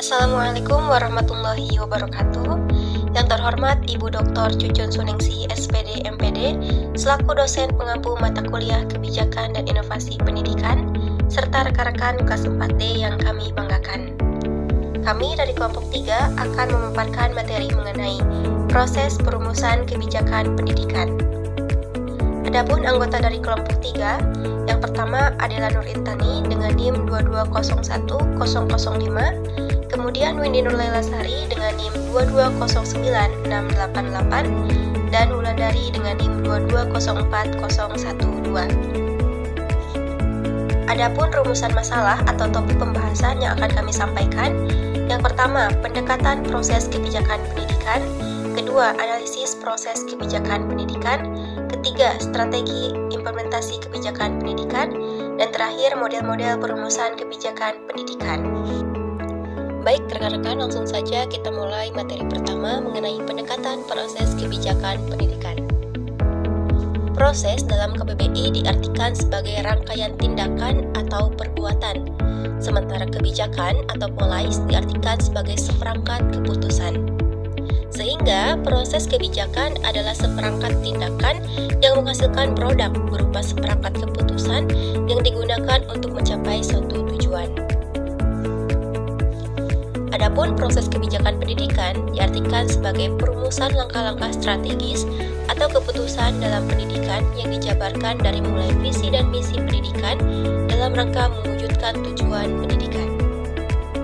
Assalamualaikum warahmatullahi wabarakatuh. Yang terhormat Ibu Dr. Cucun Suningsi, SPD MPD, selaku dosen pengampu mata kuliah Kebijakan dan Inovasi Pendidikan, serta rekan-rekan kelas 4D yang kami banggakan. Kami dari kelompok 3 akan memaparkan materi mengenai proses perumusan kebijakan pendidikan. Adapun anggota dari kelompok 3, yang pertama adalah Nur Intani dengan NIM 2201005, kemudian Windy Nurlailasari dengan NIM 2209688, dan Wulandari dengan NIM 2204012. Adapun rumusan masalah atau topik pembahasan yang akan kami sampaikan, yang pertama, pendekatan proses kebijakan pendidikan, kedua, analisis proses kebijakan pendidikan, ketiga, strategi implementasi kebijakan pendidikan, dan terakhir, model-model perumusan kebijakan pendidikan. Baik rekan-rekan, langsung saja kita mulai materi pertama mengenai pendekatan proses kebijakan pendidikan. Proses dalam KBBI diartikan sebagai rangkaian tindakan atau perbuatan, sementara kebijakan atau polais diartikan sebagai seperangkat keputusan. Sehingga proses kebijakan adalah seperangkat tindakan yang menghasilkan produk berupa seperangkat keputusan yang digunakan untuk mencapai suatu tujuan. Adapun proses kebijakan pendidikan diartikan sebagai perumusan langkah-langkah strategis atau keputusan dalam pendidikan yang dijabarkan dari mulai visi dan misi pendidikan dalam rangka mewujudkan tujuan pendidikan.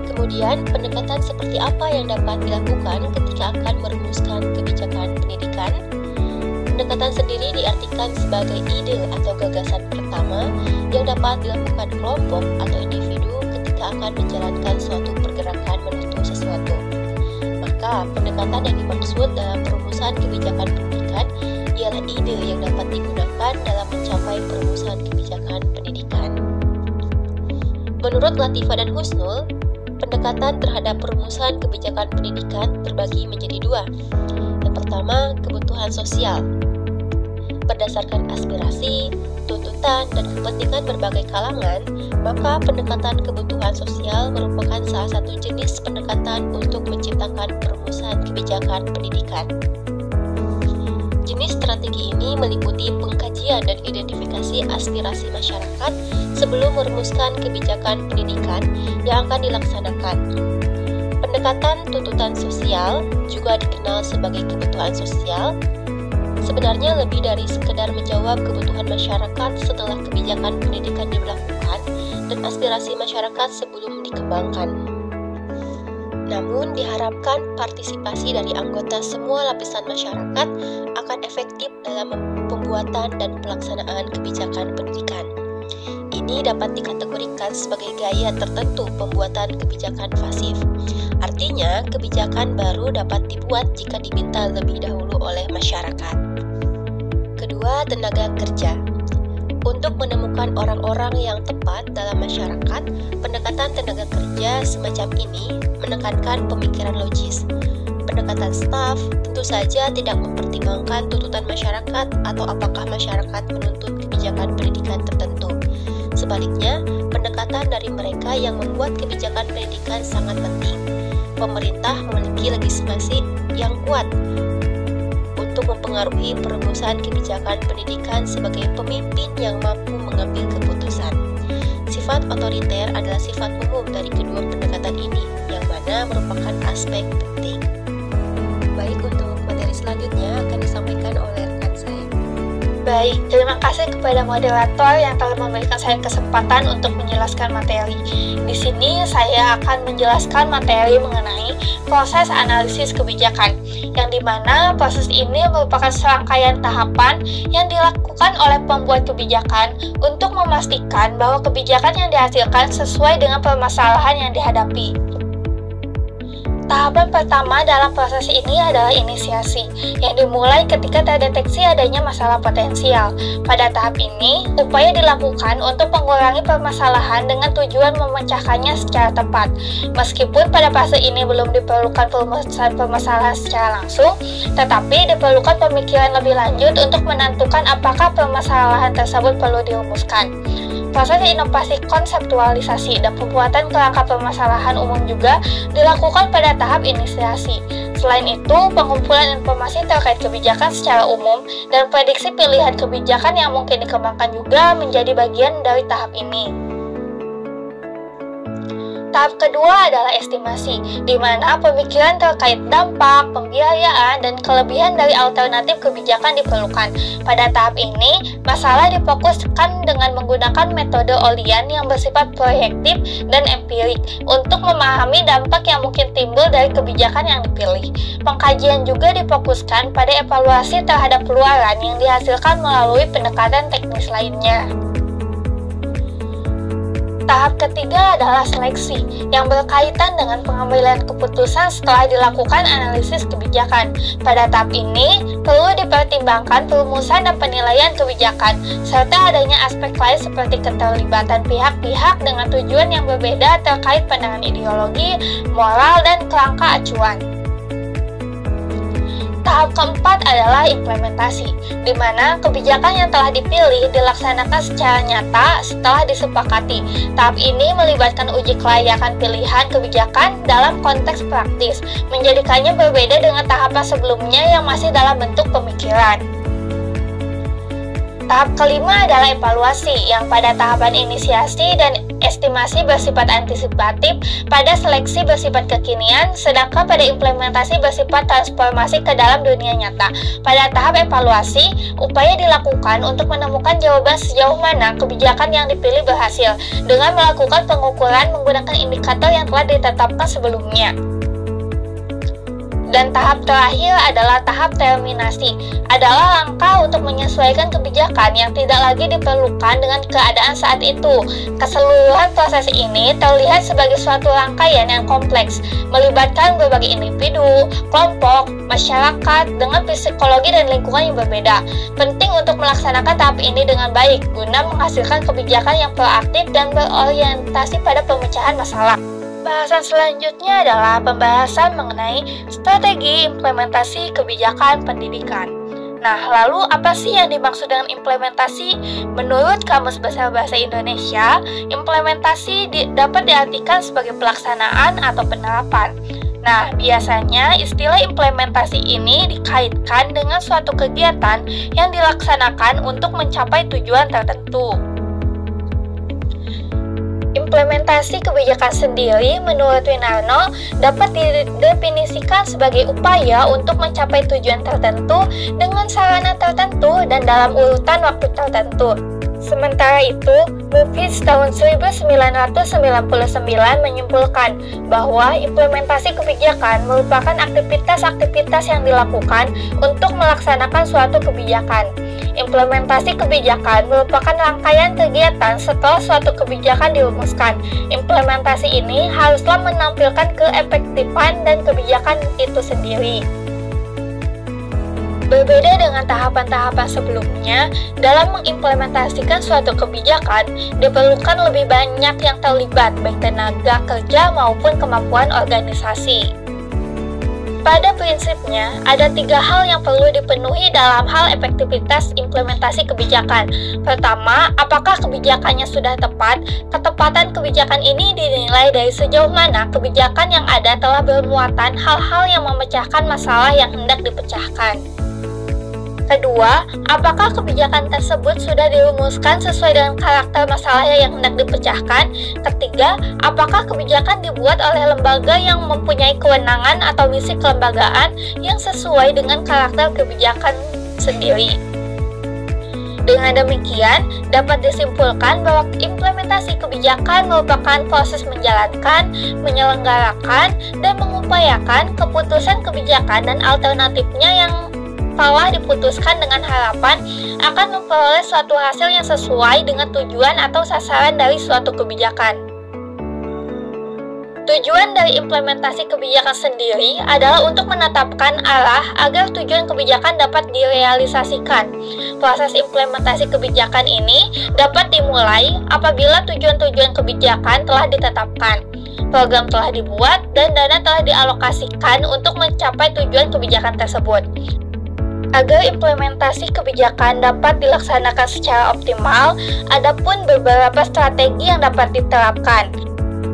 Kemudian, pendekatan seperti apa yang dapat dilakukan ketika akan merumuskan kebijakan pendidikan? Pendekatan sendiri diartikan sebagai ide atau gagasan pertama yang dapat dilakukan kelompok atau individu ketika akan menjalankan suatu pergerakan menuju sesuatu. Maka, pendekatan yang dimaksud dalam perumusan kebijakan pendidikan ialah ide yang dapat digunakan dalam mencapai perumusan kebijakan pendidikan. Menurut Latifah dan Husnul, pendekatan terhadap perumusan kebijakan pendidikan terbagi menjadi dua. Yang pertama, kebutuhan sosial. Berdasarkan aspirasi, tuntutan, dan kepentingan berbagai kalangan, maka pendekatan kebutuhan sosial merupakan salah satu jenis pendekatan untuk menciptakan perumusan kebijakan pendidikan. Jenis strategi ini meliputi pengkajian dan identifikasi aspirasi masyarakat sebelum merumuskan kebijakan pendidikan yang akan dilaksanakan. Pendekatan tuntutan sosial, juga dikenal sebagai kebutuhan sosial, sebenarnya lebih dari sekedar menjawab kebutuhan masyarakat setelah kebijakan pendidikan diberlakukan dan aspirasi masyarakat sebelum dikembangkan. Namun, diharapkan partisipasi dari anggota semua lapisan masyarakat akan efektif dalam pembuatan dan pelaksanaan kebijakan pendidikan. Ini dapat dikategorikan sebagai gaya tertentu pembuatan kebijakan pasif. Artinya, kebijakan baru dapat dibuat jika diminta lebih dahulu oleh masyarakat. Kedua, tenaga kerja. Untuk menemukan orang-orang yang tepat dalam masyarakat, pendekatan tenaga kerja semacam ini menekankan pemikiran logis. Pendekatan staf tentu saja tidak mempertimbangkan tuntutan masyarakat atau apakah masyarakat menuntut kebijakan pendidikan tertentu. Sebaliknya, pendekatan dari mereka yang membuat kebijakan pendidikan sangat penting. Pemerintah memiliki legitimasi yang kuat untuk mempengaruhi perumusan kebijakan pendidikan sebagai pemimpin yang mampu mengambil keputusan. Sifat otoriter adalah sifat umum dari kedua pendekatan ini, yang mana merupakan aspek penting. Baik, untuk materi selanjutnya akan disampaikan oleh rekan saya. Baik, terima kasih kepada moderator yang telah memberikan saya kesempatan untuk menjelaskan materi. Di sini saya akan menjelaskan materi mengenai proses analisis kebijakan, yang dimana proses ini merupakan serangkaian tahapan yang dilakukan oleh pembuat kebijakan untuk memastikan bahwa kebijakan yang dihasilkan sesuai dengan permasalahan yang dihadapi. Tahapan pertama dalam proses ini adalah inisiasi, yang dimulai ketika terdeteksi adanya masalah potensial. Pada tahap ini, upaya dilakukan untuk mengurangi permasalahan dengan tujuan memecahkannya secara tepat. Meskipun pada fase ini belum diperlukan perumusan permasalahan secara langsung, tetapi diperlukan pemikiran lebih lanjut untuk menentukan apakah permasalahan tersebut perlu dirumuskan. Proses inovasi konseptualisasi dan pembuatan kerangka permasalahan umum juga dilakukan pada tahap inisiasi. Selain itu, pengumpulan informasi terkait kebijakan secara umum dan prediksi pilihan kebijakan yang mungkin dikembangkan juga menjadi bagian dari tahap ini. Tahap kedua adalah estimasi, di mana pemikiran terkait dampak, pembiayaan, dan kelebihan dari alternatif kebijakan diperlukan. Pada tahap ini, masalah difokuskan dengan menggunakan metode Olian yang bersifat proyektif dan empirik untuk memahami dampak yang mungkin timbul dari kebijakan yang dipilih. Pengkajian juga difokuskan pada evaluasi terhadap keluaran yang dihasilkan melalui pendekatan teknis lainnya. Tahap ketiga adalah seleksi, yang berkaitan dengan pengambilan keputusan setelah dilakukan analisis kebijakan. Pada tahap ini, perlu dipertimbangkan perumusan dan penilaian kebijakan, serta adanya aspek lain seperti keterlibatan pihak-pihak dengan tujuan yang berbeda terkait pandangan ideologi, moral, dan kerangka acuan. Tahap keempat adalah implementasi, di mana kebijakan yang telah dipilih dilaksanakan secara nyata setelah disepakati. Tahap ini melibatkan uji kelayakan pilihan kebijakan dalam konteks praktis, menjadikannya berbeda dengan tahapan sebelumnya yang masih dalam bentuk pemikiran. Tahap kelima adalah evaluasi, yang pada tahapan inisiasi dan estimasi bersifat antisipatif, pada seleksi bersifat kekinian, sedangkan pada implementasi bersifat transformasi ke dalam dunia nyata. Pada tahap evaluasi, upaya dilakukan untuk menemukan jawaban sejauh mana kebijakan yang dipilih berhasil, dengan melakukan pengukuran menggunakan indikator yang telah ditetapkan sebelumnya. Dan tahap terakhir adalah tahap terminasi, adalah langkah untuk menyesuaikan kebijakan yang tidak lagi diperlukan dengan keadaan saat itu. Keseluruhan proses ini terlihat sebagai suatu rangkaian yang kompleks, melibatkan berbagai individu, kelompok, masyarakat dengan psikologi dan lingkungan yang berbeda. Penting untuk melaksanakan tahap ini dengan baik, guna menghasilkan kebijakan yang proaktif dan berorientasi pada pemecahan masalah. Bahasan selanjutnya adalah pembahasan mengenai strategi implementasi kebijakan pendidikan. Nah, lalu apa sih yang dimaksud dengan implementasi? Menurut Kamus Besar Bahasa Indonesia, implementasi dapat diartikan sebagai pelaksanaan atau penerapan. Nah, biasanya istilah implementasi ini dikaitkan dengan suatu kegiatan yang dilaksanakan untuk mencapai tujuan tertentu. Implementasi kebijakan sendiri menurut Winarno dapat didefinisikan sebagai upaya untuk mencapai tujuan tertentu dengan sarana tertentu dan dalam urutan waktu tertentu. Sementara itu, MUPIS tahun 1999 menyimpulkan bahwa implementasi kebijakan merupakan aktivitas-aktivitas yang dilakukan untuk melaksanakan suatu kebijakan. Implementasi kebijakan merupakan rangkaian kegiatan setelah suatu kebijakan dirumuskan. Implementasi ini haruslah menampilkan keefektifan dan kebijakan itu sendiri. Berbeda dengan tahapan-tahapan sebelumnya, dalam mengimplementasikan suatu kebijakan, diperlukan lebih banyak yang terlibat, baik tenaga kerja maupun kemampuan organisasi. Pada prinsipnya, ada 3 hal yang perlu dipenuhi dalam hal efektivitas implementasi kebijakan. Pertama, apakah kebijakannya sudah tepat? Ketepatan kebijakan ini dinilai dari sejauh mana kebijakan yang ada telah bermuatan hal-hal yang memecahkan masalah yang hendak dipecahkan. Kedua, apakah kebijakan tersebut sudah dirumuskan sesuai dengan karakter masalah yang hendak dipecahkan? Ketiga, apakah kebijakan dibuat oleh lembaga yang mempunyai kewenangan atau misi kelembagaan yang sesuai dengan karakter kebijakan sendiri? Dengan demikian, dapat disimpulkan bahwa implementasi kebijakan merupakan proses menjalankan, menyelenggarakan, dan mengupayakan keputusan kebijakan dan alternatifnya yang telah diputuskan dengan harapan akan memperoleh suatu hasil yang sesuai dengan tujuan atau sasaran dari suatu kebijakan. Tujuan dari implementasi kebijakan sendiri adalah untuk menetapkan arah agar tujuan kebijakan dapat direalisasikan. Proses implementasi kebijakan ini dapat dimulai apabila tujuan-tujuan kebijakan telah ditetapkan, program telah dibuat, dan dana telah dialokasikan untuk mencapai tujuan kebijakan tersebut. Agar implementasi kebijakan dapat dilaksanakan secara optimal, ada pun beberapa strategi yang dapat diterapkan.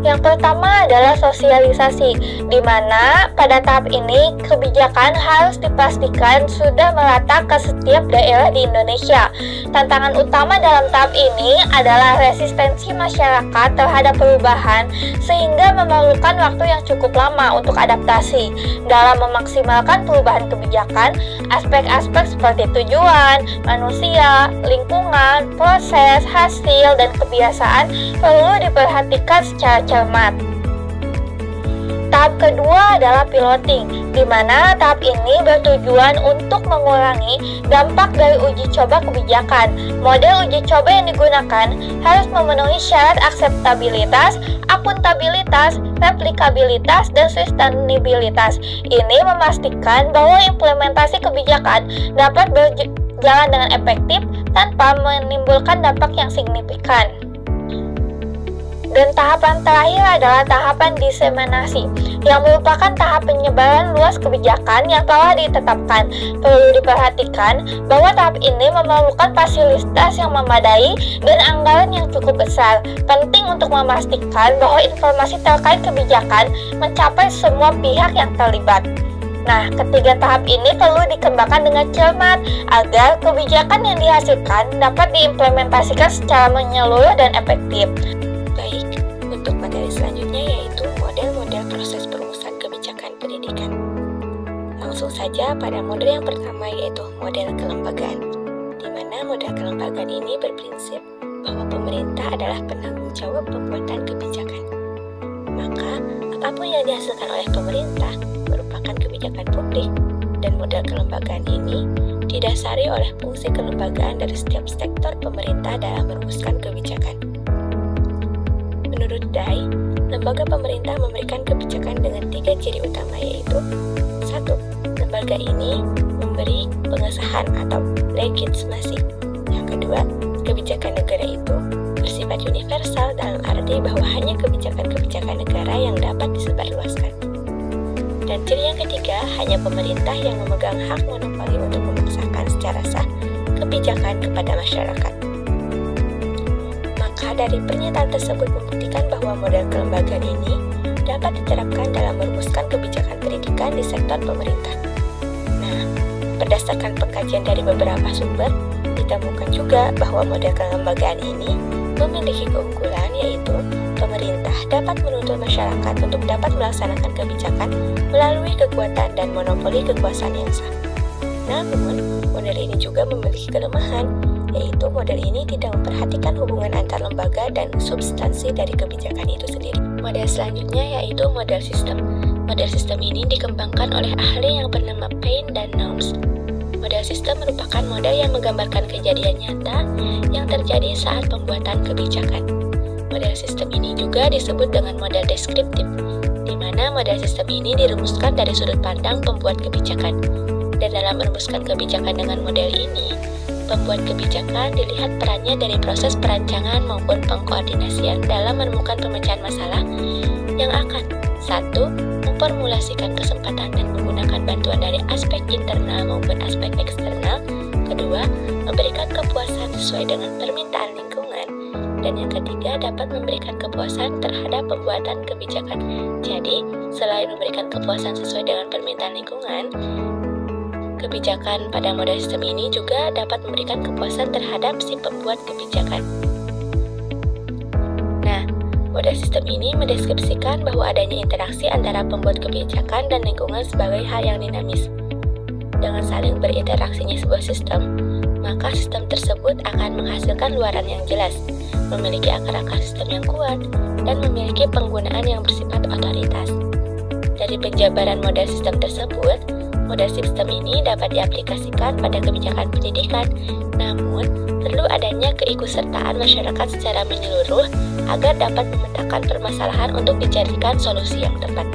Yang pertama adalah sosialisasi, di mana pada tahap ini kebijakan harus dipastikan sudah merata ke setiap daerah di Indonesia. Tantangan utama dalam tahap ini adalah resistensi masyarakat terhadap perubahan, sehingga memerlukan waktu yang cukup lama untuk adaptasi. Dalam memaksimalkan perubahan kebijakan, aspek-aspek seperti tujuan, manusia, lingkungan, proses, hasil, dan kebiasaan perlu diperhatikan secara cermat. Tahap kedua adalah piloting, di mana tahap ini bertujuan untuk mengurangi dampak dari uji coba kebijakan. Model uji coba yang digunakan harus memenuhi syarat akseptabilitas, akuntabilitas, replikabilitas, dan sustainabilitas. Ini memastikan bahwa implementasi kebijakan dapat berjalan dengan efektif tanpa menimbulkan dampak yang signifikan. Dan tahapan terakhir adalah tahapan diseminasi, yang merupakan tahap penyebaran luas kebijakan yang telah ditetapkan. Perlu diperhatikan bahwa tahap ini memerlukan fasilitas yang memadai dan anggaran yang cukup besar. Penting untuk memastikan bahwa informasi terkait kebijakan mencapai semua pihak yang terlibat. Nah, ketiga tahap ini perlu dikembangkan dengan cermat agar kebijakan yang dihasilkan dapat diimplementasikan secara menyeluruh dan efektif. Baik, untuk materi selanjutnya yaitu model-model proses perumusan kebijakan pendidikan. Langsung saja pada model yang pertama yaitu model kelembagaan, di mana model kelembagaan ini berprinsip bahwa pemerintah adalah penanggung jawab pembuatan kebijakan. Maka, apapun yang dihasilkan oleh pemerintah merupakan kebijakan publik, dan model kelembagaan ini didasari oleh fungsi kelembagaan dari setiap sektor pemerintah dalam merumuskan kebijakan. Menurut Dai, lembaga pemerintah memberikan kebijakan dengan 3 ciri utama yaitu 1. Lembaga ini memberi pengesahan atau legitimasi. Yang kedua, kebijakan negara itu bersifat universal dalam arti bahwa hanya kebijakan-kebijakan negara yang dapat disebarluaskan. Dan ciri yang ketiga, hanya pemerintah yang memegang hak monopoli untuk memaksakan secara sah kebijakan kepada masyarakat. Dari pernyataan tersebut membuktikan bahwa model kelembagaan ini dapat diterapkan dalam merumuskan kebijakan pendidikan di sektor pemerintah. Nah, berdasarkan pengkajian dari beberapa sumber, ditemukan juga bahwa model kelembagaan ini memiliki keunggulan yaitu pemerintah dapat menuntut masyarakat untuk dapat melaksanakan kebijakan melalui kekuatan dan monopoli kekuasaan yang sah. Namun, model ini juga memiliki kelemahan, yaitu model ini tidak memperhatikan hubungan antar lembaga dan substansi dari kebijakan itu sendiri. Model selanjutnya yaitu model sistem. Model sistem ini dikembangkan oleh ahli yang bernama Payne dan Knowles. Model sistem merupakan model yang menggambarkan kejadian nyata yang terjadi saat pembuatan kebijakan. Model sistem ini juga disebut dengan model deskriptif, di mana model sistem ini dirumuskan dari sudut pandang pembuat kebijakan. Dan dalam merumuskan kebijakan dengan model ini, pembuat kebijakan dilihat perannya dari proses perancangan maupun pengkoordinasian dalam menemukan pemecahan masalah yang akan 1. Memformulasikan kesempatan dan menggunakan bantuan dari aspek internal maupun aspek eksternal. 2. Memberikan kepuasan sesuai dengan permintaan lingkungan. Dan yang ketiga, dapat memberikan kepuasan terhadap pembuatan kebijakan. Jadi, selain memberikan kepuasan sesuai dengan permintaan lingkungan, kebijakan pada model sistem ini juga dapat memberikan kepuasan terhadap si pembuat kebijakan. Nah, model sistem ini mendeskripsikan bahwa adanya interaksi antara pembuat kebijakan dan lingkungan sebagai hal yang dinamis. Dengan saling berinteraksinya sebuah sistem, maka sistem tersebut akan menghasilkan luaran yang jelas, memiliki akar-akar sistem yang kuat, dan memiliki penggunaan yang bersifat otoritas. Dari penjabaran model sistem tersebut, model sistem ini dapat diaplikasikan pada kebijakan pendidikan, namun perlu adanya keikutsertaan masyarakat secara menyeluruh agar dapat memetakan permasalahan untuk dijadikan solusi yang tepat.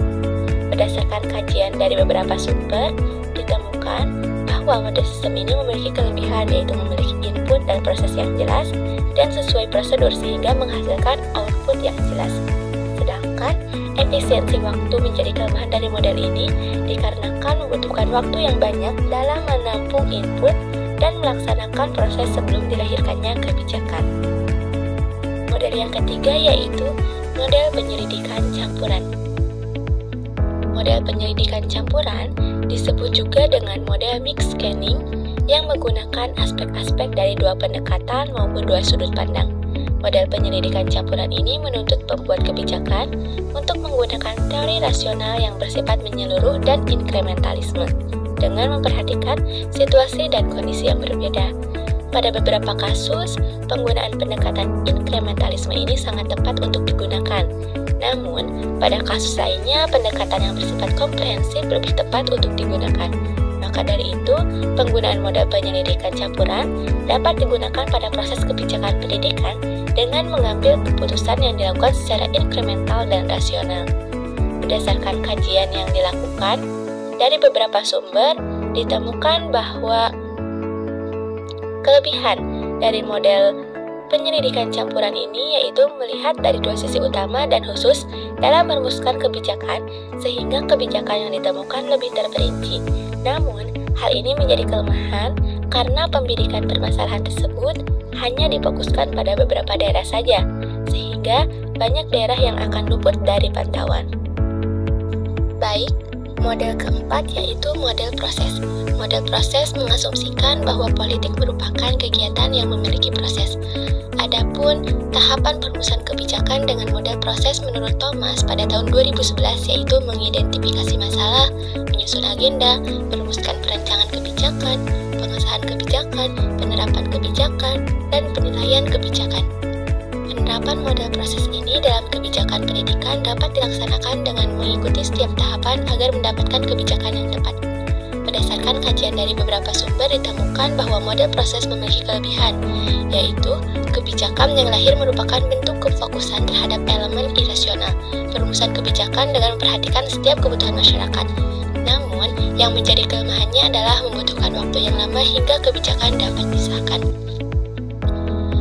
Berdasarkan kajian dari beberapa sumber, ditemukan bahwa model sistem ini memiliki kelebihan yaitu memiliki input dan proses yang jelas dan sesuai prosedur sehingga menghasilkan output yang jelas. Sedangkan Efisiensi waktu menjadi kelemahan dari model ini dikarenakan membutuhkan waktu yang banyak dalam menampung input dan melaksanakan proses sebelum dilahirkannya kebijakan. Model yang ketiga yaitu model penyelidikan campuran. Model penyelidikan campuran disebut juga dengan model mixed scanning yang menggunakan aspek-aspek dari dua pendekatan maupun dua sudut pandang. Model penyelidikan campuran ini menuntut pembuat kebijakan untuk menggunakan teori rasional yang bersifat menyeluruh dan inkrementalisme dengan memperhatikan situasi dan kondisi yang berbeda. Pada beberapa kasus, penggunaan pendekatan inkrementalisme ini sangat tepat untuk digunakan. Namun, pada kasus lainnya, pendekatan yang bersifat komprehensif lebih tepat untuk digunakan. Maka dari itu, penggunaan model penyelidikan campuran dapat digunakan pada proses kebijakan pendidikan dengan mengambil keputusan yang dilakukan secara inkremental dan rasional. Berdasarkan kajian yang dilakukan, dari beberapa sumber ditemukan bahwa kelebihan dari model penyelidikan campuran ini yaitu melihat dari dua sisi utama dan khusus dalam merumuskan kebijakan, sehingga kebijakan yang ditemukan lebih terperinci. Namun, hal ini menjadi kelemahan karena pembidikan permasalahan tersebut hanya difokuskan pada beberapa daerah saja, sehingga banyak daerah yang akan luput dari pantauan. Baik, model keempat yaitu model proses. Model proses mengasumsikan bahwa politik merupakan kegiatan yang memiliki proses. Adapun tahapan perumusan kebijakan dengan model proses menurut Thomas pada tahun 2011 yaitu mengidentifikasi masalah, menyusun agenda, merumuskan perencanaan kebijakan, pengesahan kebijakan, penerapan kebijakan, dan penilaian kebijakan. Penerapan model proses ini dalam kebijakan pendidikan dapat dilaksanakan dengan mengikuti setiap tahapan agar mendapatkan kebijakan yang tepat. Berdasarkan kajian dari beberapa sumber ditemukan bahwa model proses memiliki kelebihan, yaitu kebijakan yang lahir merupakan bentuk kefokusan terhadap elemen irasional, perumusan kebijakan dengan memperhatikan setiap kebutuhan masyarakat. Namun, yang menjadi kelemahannya adalah membutuhkan waktu yang lama hingga kebijakan dapat disahkan.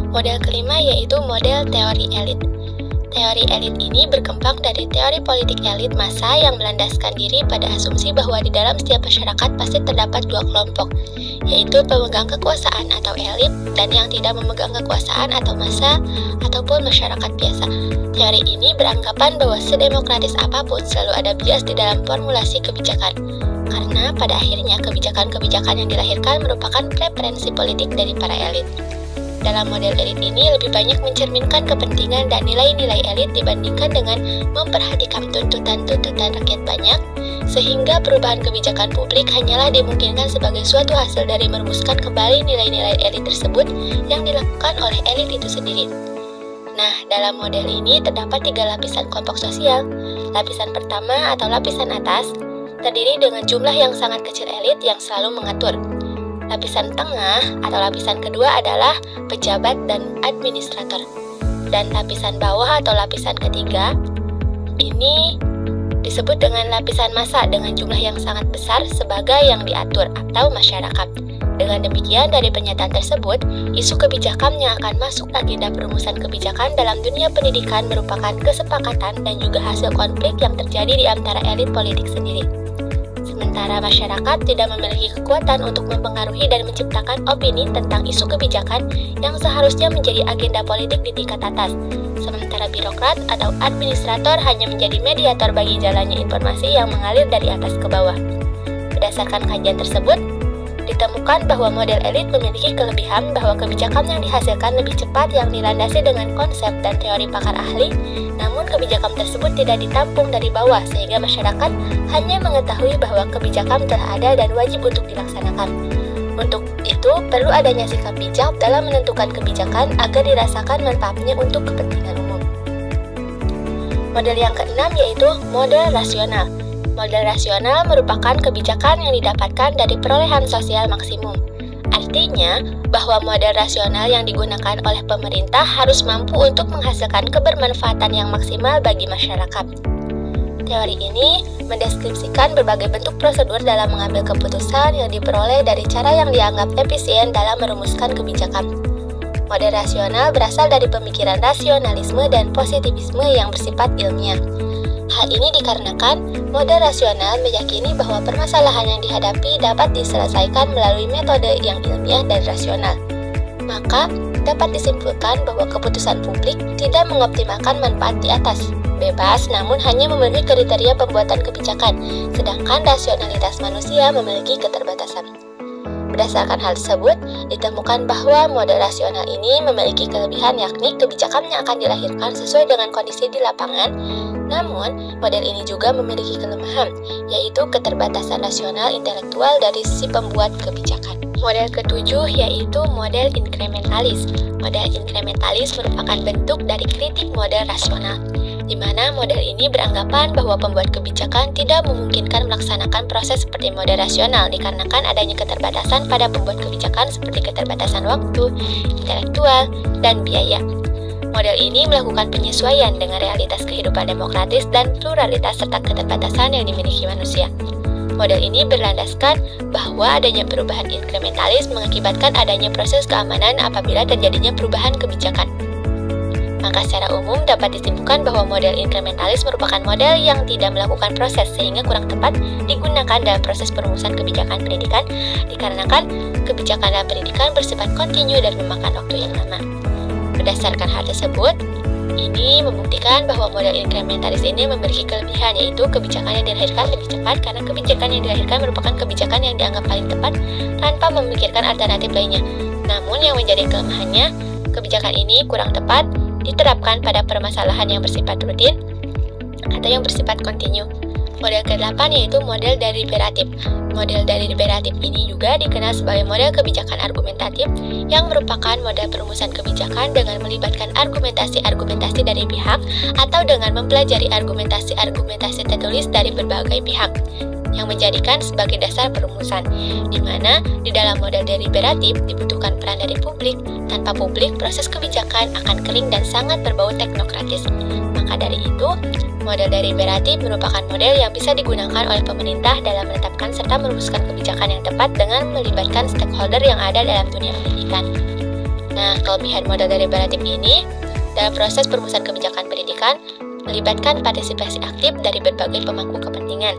Model kelima yaitu model teori elit. Teori elit ini berkembang dari teori politik elit massa yang melandaskan diri pada asumsi bahwa di dalam setiap masyarakat pasti terdapat dua kelompok, yaitu pemegang kekuasaan atau elit dan yang tidak memegang kekuasaan atau massa ataupun masyarakat biasa. Teori ini beranggapan bahwa sedemokratis apapun selalu ada bias di dalam formulasi kebijakan, karena pada akhirnya kebijakan-kebijakan yang dilahirkan merupakan preferensi politik dari para elit. Dalam model elit ini lebih banyak mencerminkan kepentingan dan nilai-nilai elit dibandingkan dengan memperhatikan tuntutan-tuntutan rakyat banyak, sehingga perubahan kebijakan publik hanyalah dimungkinkan sebagai suatu hasil dari merumuskan kembali nilai-nilai elit tersebut yang dilakukan oleh elit itu sendiri. Nah, dalam model ini terdapat 3 lapisan kelompok sosial. Lapisan pertama atau lapisan atas terdiri dengan jumlah yang sangat kecil elit yang selalu mengatur. Lapisan tengah atau lapisan kedua adalah pejabat dan administrator. Dan lapisan bawah atau lapisan ketiga ini disebut dengan lapisan massa dengan jumlah yang sangat besar sebagai yang diatur atau masyarakat. Dengan demikian, dari pernyataan tersebut, isu kebijakan yang akan masuk agenda perumusan kebijakan dalam dunia pendidikan merupakan kesepakatan dan juga hasil konflik yang terjadi di antara elit politik sendiri. Sementara masyarakat tidak memiliki kekuatan untuk mempengaruhi dan menciptakan opini tentang isu kebijakan yang seharusnya menjadi agenda politik di tingkat atas. Sementara birokrat atau administrator hanya menjadi mediator bagi jalannya informasi yang mengalir dari atas ke bawah. Berdasarkan kajian tersebut, ditemukan bahwa model elit memiliki kelebihan bahwa kebijakan yang dihasilkan lebih cepat yang dilandasi dengan konsep dan teori pakar ahli, namun kebijakan tersebut tidak ditampung dari bawah sehingga masyarakat hanya mengetahui bahwa kebijakan telah ada dan wajib untuk dilaksanakan. Untuk itu, perlu adanya sikap bijak dalam menentukan kebijakan agar dirasakan manfaatnya untuk kepentingan umum. Model yang keenam yaitu model rasional. Model rasional merupakan kebijakan yang didapatkan dari perolehan sosial maksimum. Artinya, bahwa model rasional yang digunakan oleh pemerintah harus mampu untuk menghasilkan kebermanfaatan yang maksimal bagi masyarakat. Teori ini mendeskripsikan berbagai bentuk prosedur dalam mengambil keputusan yang diperoleh dari cara yang dianggap efisien dalam merumuskan kebijakan. Model rasional berasal dari pemikiran rasionalisme dan positivisme yang bersifat ilmiah. Hal ini dikarenakan model rasional meyakini bahwa permasalahan yang dihadapi dapat diselesaikan melalui metode yang ilmiah dan rasional. Maka, dapat disimpulkan bahwa keputusan publik tidak mengoptimalkan manfaat di atas, bebas namun hanya memenuhi kriteria pembuatan kebijakan, sedangkan rasionalitas manusia memiliki keterbatasan. Berdasarkan hal tersebut, ditemukan bahwa model rasional ini memiliki kelebihan, yakni kebijakan yang akan dilahirkan sesuai dengan kondisi di lapangan. Namun, model ini juga memiliki kelemahan, yaitu keterbatasan rasional intelektual dari sisi pembuat kebijakan. Model ketujuh yaitu model inkrementalis. Model inkrementalis merupakan bentuk dari kritik model rasional, di mana model ini beranggapan bahwa pembuat kebijakan tidak memungkinkan melaksanakan proses seperti model rasional dikarenakan adanya keterbatasan pada pembuat kebijakan seperti keterbatasan waktu, intelektual, dan biaya. Model ini melakukan penyesuaian dengan realitas kehidupan demokratis dan pluralitas serta keterbatasan yang dimiliki manusia. Model ini berlandaskan bahwa adanya perubahan inkrementalis mengakibatkan adanya proses keamanan apabila terjadinya perubahan kebijakan. Maka secara umum dapat disimpulkan bahwa model inkrementalis merupakan model yang tidak melakukan proses sehingga kurang tepat digunakan dalam proses perumusan kebijakan pendidikan dikarenakan kebijakan dalam pendidikan bersifat kontinu dan memakan waktu yang lama. Berdasarkan hal tersebut, ini membuktikan bahwa model inkrementalis ini memiliki kelebihan, yaitu kebijakan yang dilahirkan lebih cepat karena kebijakan yang dilahirkan merupakan kebijakan yang dianggap paling tepat tanpa memikirkan alternatif lainnya. Namun yang menjadi kelemahannya, kebijakan ini kurang tepat diterapkan pada permasalahan yang bersifat rutin atau yang bersifat kontinu. Model ke-8 yaitu model deliberatif. Model deliberatif ini juga dikenal sebagai model kebijakan argumentatif yang merupakan model perumusan kebijakan dengan melibatkan argumentasi-argumentasi dari pihak atau dengan mempelajari argumentasi-argumentasi tertulis dari berbagai pihak yang menjadikan sebagai dasar perumusan, di mana di dalam model deliberatif dibutuhkan peran dari publik. Tanpa publik, proses kebijakan akan kering dan sangat berbau teknokratis. Maka dari itu, model deliberatif merupakan model yang bisa digunakan oleh pemerintah dalam menetapkan serta merumuskan kebijakan yang tepat dengan melibatkan stakeholder yang ada dalam dunia pendidikan. Nah, kelebihan model deliberatif ini dalam proses perumusan kebijakan pendidikan melibatkan partisipasi aktif dari berbagai pemangku kepentingan,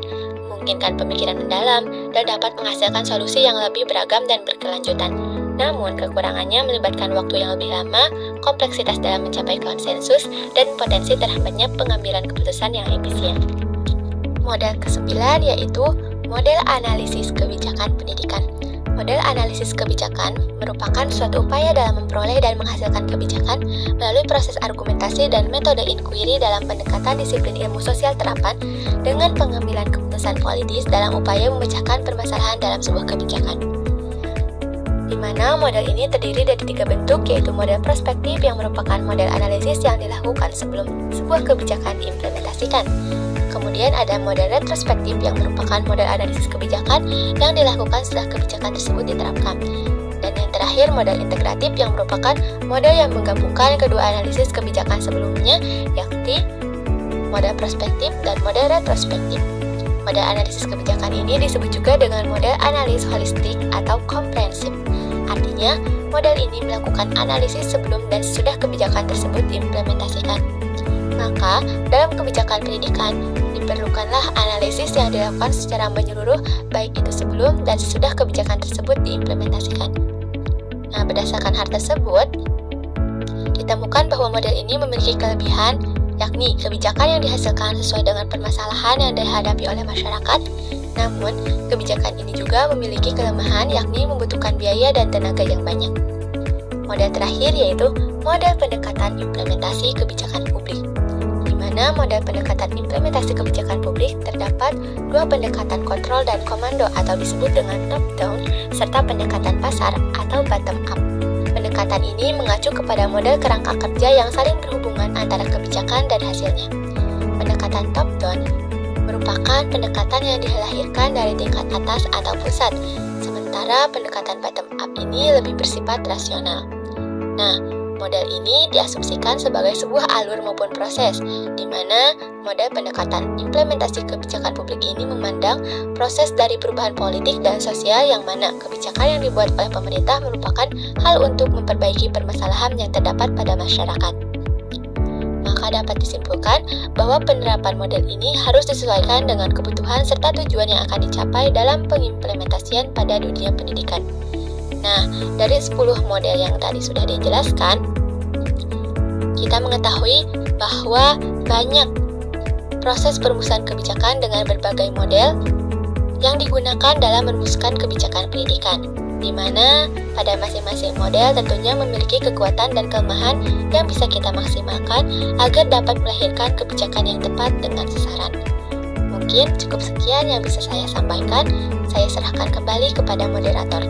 memungkinkan pemikiran mendalam, dan dapat menghasilkan solusi yang lebih beragam dan berkelanjutan. Namun, kekurangannya melibatkan waktu yang lebih lama, kompleksitas dalam mencapai konsensus, dan potensi terhambatnya pengambilan keputusan yang efisien. Model ke-9 yaitu model analisis kebijakan pendidikan. Model analisis kebijakan merupakan suatu upaya dalam memperoleh dan menghasilkan kebijakan melalui proses argumentasi dan metode inquiry dalam pendekatan disiplin ilmu sosial terapan dengan pengambilan keputusan politis dalam upaya memecahkan permasalahan dalam sebuah kebijakan. Di mana model ini terdiri dari 3 bentuk, yaitu model prospektif yang merupakan model analisis yang dilakukan sebelum sebuah kebijakan diimplementasikan. Kemudian ada model retrospektif yang merupakan model analisis kebijakan yang dilakukan setelah kebijakan tersebut diterapkan. Dan yang terakhir model integratif yang merupakan model yang menggabungkan kedua analisis kebijakan sebelumnya, yakni model prospektif dan model retrospektif. Model analisis kebijakan ini disebut juga dengan model analis holistik atau komprehensif. Artinya, model ini melakukan analisis sebelum dan sesudah kebijakan tersebut diimplementasikan. Maka, dalam kebijakan pendidikan, diperlukanlah analisis yang dilakukan secara menyeluruh, baik itu sebelum dan sesudah kebijakan tersebut diimplementasikan. Nah, berdasarkan hal tersebut, ditemukan bahwa model ini memiliki kelebihan, yakni kebijakan yang dihasilkan sesuai dengan permasalahan yang dihadapi oleh masyarakat. Namun, kebijakan ini juga memiliki kelemahan, yakni membutuhkan biaya dan tenaga yang banyak. Model terakhir yaitu model pendekatan implementasi kebijakan publik, di mana model pendekatan implementasi kebijakan publik terdapat 2 pendekatan kontrol dan komando atau disebut dengan top-down, serta pendekatan pasar atau bottom-up. Pendekatan ini mengacu kepada model kerangka kerja yang saling berhubungan antara kebijakan dan hasilnya. Pendekatan top-down merupakan pendekatan yang dilahirkan dari tingkat atas atau pusat, sementara pendekatan bottom-up ini lebih bersifat rasional. Nah, model ini diasumsikan sebagai sebuah alur maupun proses, di mana model pendekatan implementasi kebijakan publik ini memandang proses dari perubahan politik dan sosial yang mana kebijakan yang dibuat oleh pemerintah merupakan hal untuk memperbaiki permasalahan yang terdapat pada masyarakat. Maka maka dapat disimpulkan bahwa penerapan model ini harus disesuaikan dengan kebutuhan serta tujuan yang akan dicapai dalam pengimplementasian pada dunia pendidikan. Nah, dari 10 model yang tadi sudah dijelaskan, kita mengetahui bahwa banyak proses perumusan kebijakan dengan berbagai model yang digunakan dalam merumuskan kebijakan pendidikan, di mana pada masing-masing model tentunya memiliki kekuatan dan kelemahan yang bisa kita maksimalkan agar dapat melahirkan kebijakan yang tepat dengan sasaran. Mungkin cukup sekian yang bisa saya sampaikan. Saya serahkan kembali kepada moderator.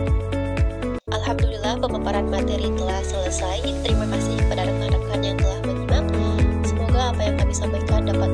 Alhamdulillah, pemaparan materi telah selesai. Terima kasih kepada rekan-rekan yang telah menyimak. Semoga apa yang kami sampaikan dapat